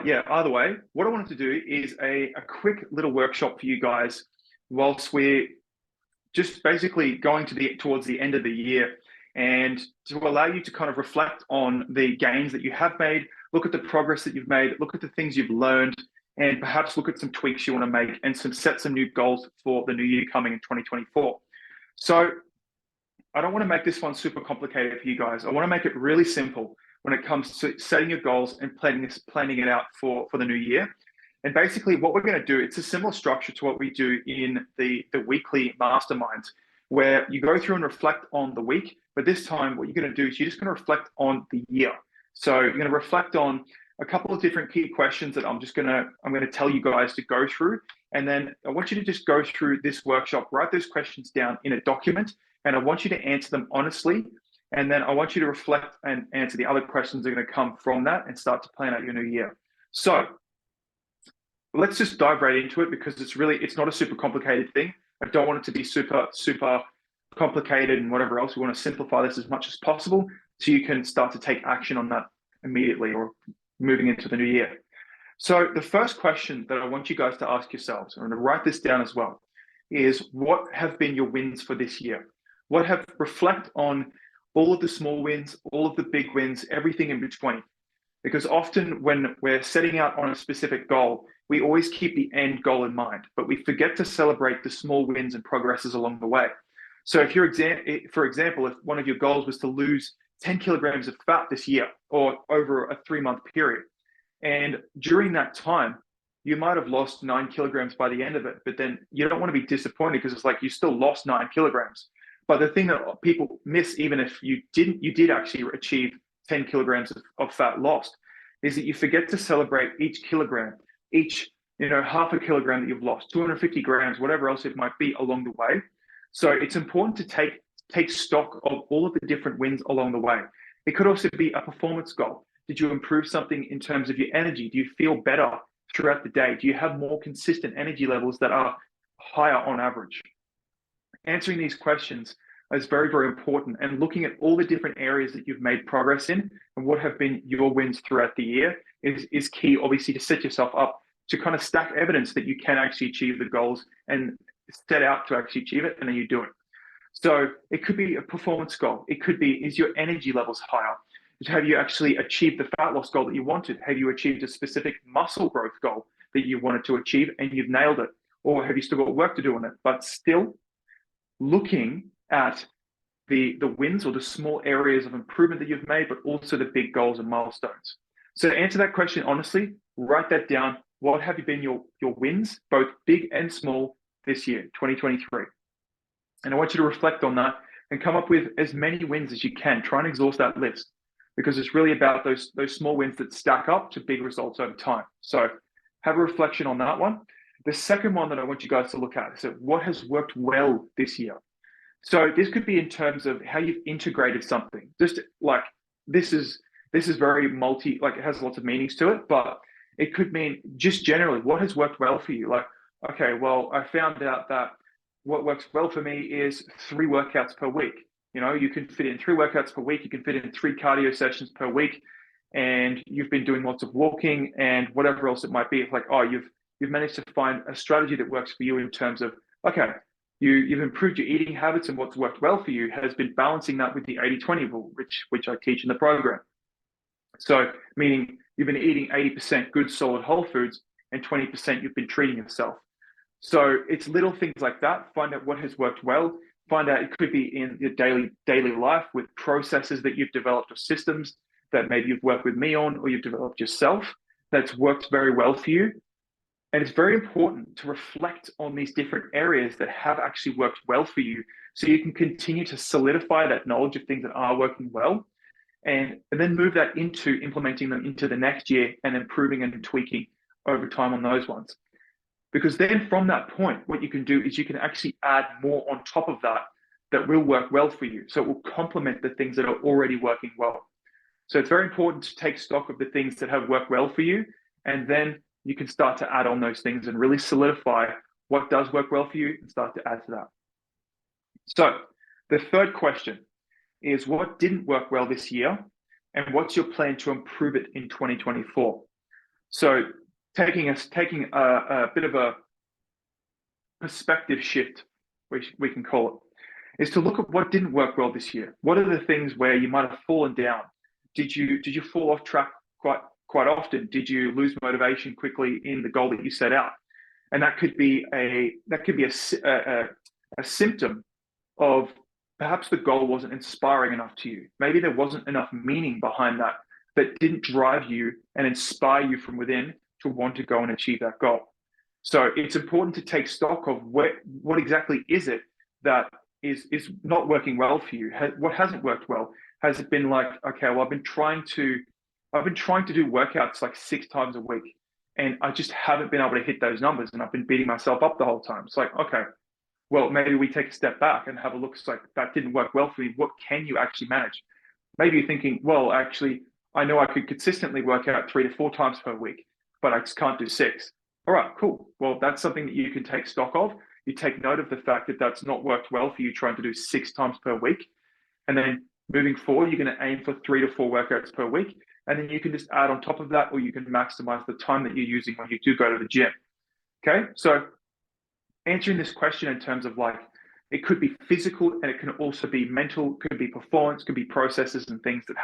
Yeah, either way, what I wanted to do is a quick little workshop for you guys whilst we're just basically going towards the end of the year, and to allow you to kind of reflect on the gains that you have made, look at the progress that you've made, look at the things you've learned, and perhaps look at some tweaks you want to make and set some new goals for the new year coming in 2024. So I don't want to make this one super complicated for you guys. I want to make it really simple when it comes to setting your goals and planning it out for the new year. And basically what we're going to do, it's a similar structure to what we do in the weekly masterminds, where you go through and reflect on the week. But this time, what you're going to do is you're just going to reflect on the year. So you're going to reflect on a couple of different key questions that I'm going to tell you guys to go through. And then I want you to just go through this workshop, write those questions down in a document, and I want you to answer them honestly. And then I want you to reflect and answer the other questions that are going to come from that and start to plan out your new year. So let's just dive right into it, because it's not a super complicated thing. I don't want it to be super complicated and whatever else. We want to simplify this as much as possible so you can start to take action on that immediately or moving into the new year. So the first question that I want you guys to ask yourselves, I'm going to write this down as well, is what have been your wins for this year? Reflect on all of the small wins, all of the big wins, everything in between. Because often when we're setting out on a specific goal, we always keep the end goal in mind, but we forget to celebrate the small wins and progresses along the way. So if for example, if one of your goals was to lose 10 kilograms of fat this year or over a 3-month period, and during that time, you might have lost 9 kilograms by the end of it, but then you don't want to be disappointed because it's like you still lost 9 kilograms. But the thing that people miss, even if you did actually achieve 10 kilograms of fat lost, is that you forget to celebrate each kilogram, each half a kilogram that you've lost, 250 grams, whatever else it might be along the way. So it's important to take stock of all of the different wins along the way. It could also be a performance goal. Did you improve something in terms of your energy? Do you feel better throughout the day? Do you have more consistent energy levels that are higher on average? Answering these questions is very, very important, and looking at all the different areas that you've made progress in and what have been your wins throughout the year is key, obviously, to set yourself up to kind of stack evidence that you can actually achieve the goals and set out to actually achieve it, and then you do it. So it could be a performance goal. It could be, is your energy levels higher? Have you actually achieved the fat loss goal that you wanted? Have you achieved a specific muscle growth goal that you wanted to achieve and you've nailed it? Or have you still got work to do on it? But still looking at the wins or the small areas of improvement that you've made, but also the big goals and milestones. So to answer that question honestly, write that down. What have been your wins, both big and small, this year, 2023? And I want you to reflect on that and come up with as many wins as you can. Try and exhaust that list, because it's really about those small wins that stack up to big results over time. So have a reflection on that one. The second one that I want you guys to look at is what has worked well this year. So this could be in terms of how you've integrated something. Just like this is very it has lots of meanings to it, but it could mean just generally what has worked well for you. Like, okay, well, I found out that what works well for me is 3 workouts per week. You can fit in 3 workouts per week. You can fit in 3 cardio sessions per week, and you've been doing lots of walking and whatever else it might be. It's like, oh, you've managed to find a strategy that works for you in terms of, okay, you've improved your eating habits, and what's worked well for you has been balancing that with the 80-20 rule, which I teach in the program. So meaning you've been eating 80% good, solid whole foods, and 20% you've been treating yourself. So it's little things like that. Find out what has worked well. Find out, it could be in your daily life with processes that you've developed or systems that maybe you've worked with me on or you've developed yourself that's worked very well for you. And it's very important to reflect on these different areas that have actually worked well for you, so you can continue to solidify that knowledge of things that are working well, and then move that into implementing them into the next year and improving and tweaking over time on those ones. Because then from that point, what you can do is you can actually add more on top of that will work well for you. So it will complement the things that are already working well. So it's very important to take stock of the things that have worked well for you, and then you can start to add on those things and really solidify what does work well for you and start to add to that. So the third question is, what didn't work well this year, and what's your plan to improve it in 2024? So taking a bit of a perspective shift, which we can call it, is to look at what didn't work well this year. What are the things where you might have fallen down? Did you fall off track quite often? Did you lose motivation quickly in the goal that you set out? And that could be a symptom of perhaps the goal wasn't inspiring enough to you. Maybe there wasn't enough meaning behind that didn't drive you and inspire you from within to want to go and achieve that goal. So it's important to take stock of what exactly is it that is not working well for you. What hasn't worked well? Has it been like, okay, well, I've been trying to do workouts like 6 times a week, and I just haven't been able to hit those numbers, and I've been beating myself up the whole time. It's like, okay, well, maybe we take a step back and have a look. It's like, that didn't work well for me. What can you actually manage? Maybe you're thinking, well, actually, I know I could consistently work out 3 to 4 times per week, but I just can't do 6. All right, cool. Well, that's something that you can take stock of. You take note of the fact that that's not worked well for you trying to do 6 times per week. And then moving forward, you're going to aim for 3 to 4 workouts per week. And then you can just add on top of that, or you can maximize the time that you're using when you do go to the gym. Okay. So answering this question in terms of like, it could be physical and it can also be mental, could be performance, could be processes and things that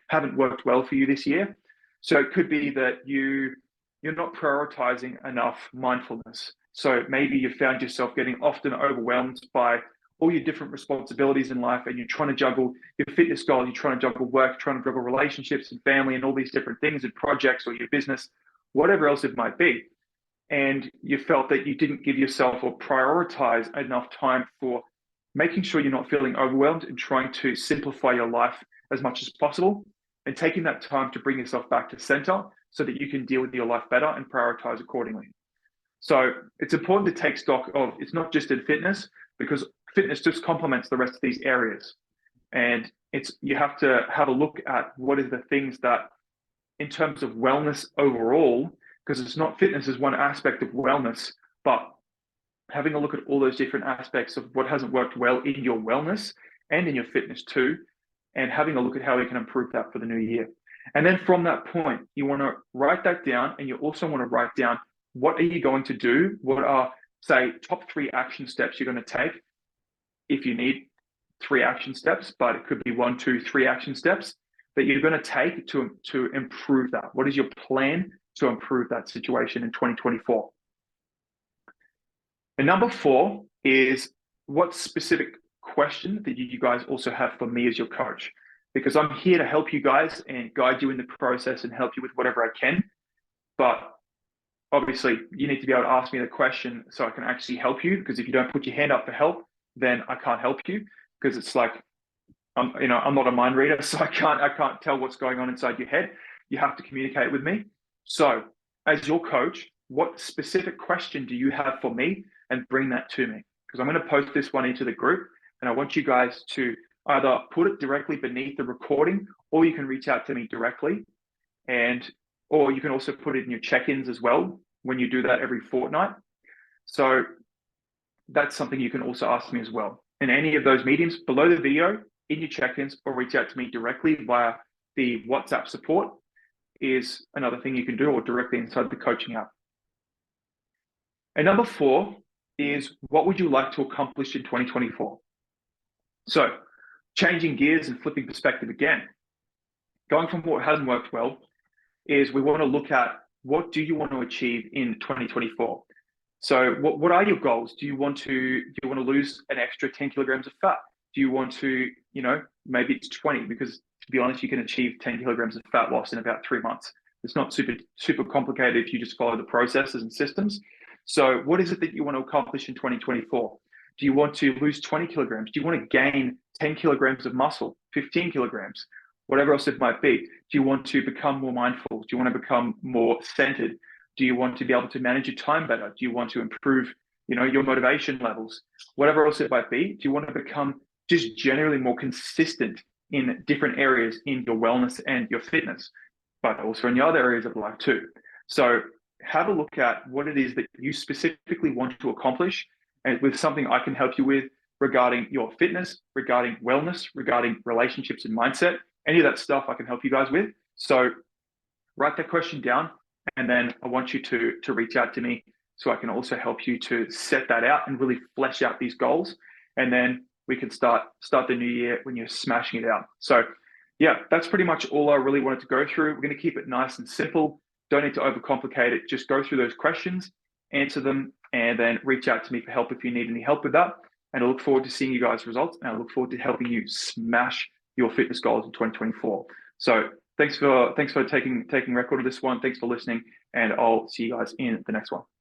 haven't worked well for you this year. So it could be that you're not prioritizing enough mindfulness. So maybe you found yourself getting often overwhelmed by all your different responsibilities in life, and you're trying to juggle your fitness goals, you're trying to juggle work, trying to juggle relationships and family and all these different things and projects or your business, whatever else it might be. And you felt that you didn't give yourself or prioritize enough time for making sure you're not feeling overwhelmed and trying to simplify your life as much as possible, and taking that time to bring yourself back to center so that you can deal with your life better and prioritize accordingly. So it's important to take stock of, it's not just in fitness, because fitness just complements the rest of these areas. And you have to have a look at what are the things that, in terms of wellness overall, because it's not, fitness is one aspect of wellness, but having a look at all those different aspects of what hasn't worked well in your wellness and in your fitness too, and having a look at how we can improve that for the new year. And then from that point, you want to write that down, and you also want to write down, what are you going to do? What are, say, top 3 action steps you're going to take if you need 3 action steps, but it could be 1, 2, 3 action steps that you're going to take to improve that. What is your plan to improve that situation in 2024? And number 4 is, what specific question that you guys also have for me as your coach? Because I'm here to help you guys and guide you in the process and help you with whatever I can. But obviously, you need to be able to ask me the question so I can actually help you. Because if you don't put your hand up for help, then I can't help you, because it's like, I'm not a mind reader, so I can't tell what's going on inside your head. You have to communicate with me. So as your coach, what specific question do you have for me? And bring that to me, because I'm going to post this one into the group, and I want you guys to either put it directly beneath the recording, or you can reach out to me directly, or you can also put it in your check-ins as well when you do that every fortnight. So that's something you can also ask me as well. In any of those mediums below the video, in your check-ins, or reach out to me directly via the WhatsApp support is another thing you can do, or directly inside the coaching app. And number 4 is, what would you like to accomplish in 2024? So changing gears and flipping perspective again, going from what hasn't worked well, is we want to look at, what do you want to achieve in 2024? So what are your goals? Do you want to lose an extra 10 kilograms of fat? Do you want to, maybe it's 20, because to be honest, you can achieve 10 kilograms of fat loss in about 3 months. It's not super complicated if you just follow the processes and systems. So what is it that you want to accomplish in 2024? Do you want to lose 20 kilograms? Do you want to gain 10 kilograms of muscle, 15 kilograms, whatever else it might be? Do you want to become more mindful? Do you want to become more centered? Do you want to be able to manage your time better? Do you want to improve, your motivation levels? Whatever else it might be, do you want to become just generally more consistent in different areas in your wellness and your fitness, but also in the other areas of life too? So have a look at what it is that you specifically want to accomplish, and with something I can help you with regarding your fitness, regarding wellness, regarding relationships and mindset, any of that stuff I can help you guys with. So write that question down, And then I want you to reach out to me so I can also help you to set that out and really flesh out these goals. And then we can start the new year when you're smashing it out. So yeah, that's pretty much all I really wanted to go through. We're going to keep it nice and simple. Don't need to overcomplicate it. Just go through those questions, answer them, and then reach out to me for help if you need any help with that. And I look forward to seeing you guys' results. And I look forward to helping you smash your fitness goals in 2024. So thanks for taking record of this one. Thanks for listening, and I'll see you guys in the next one.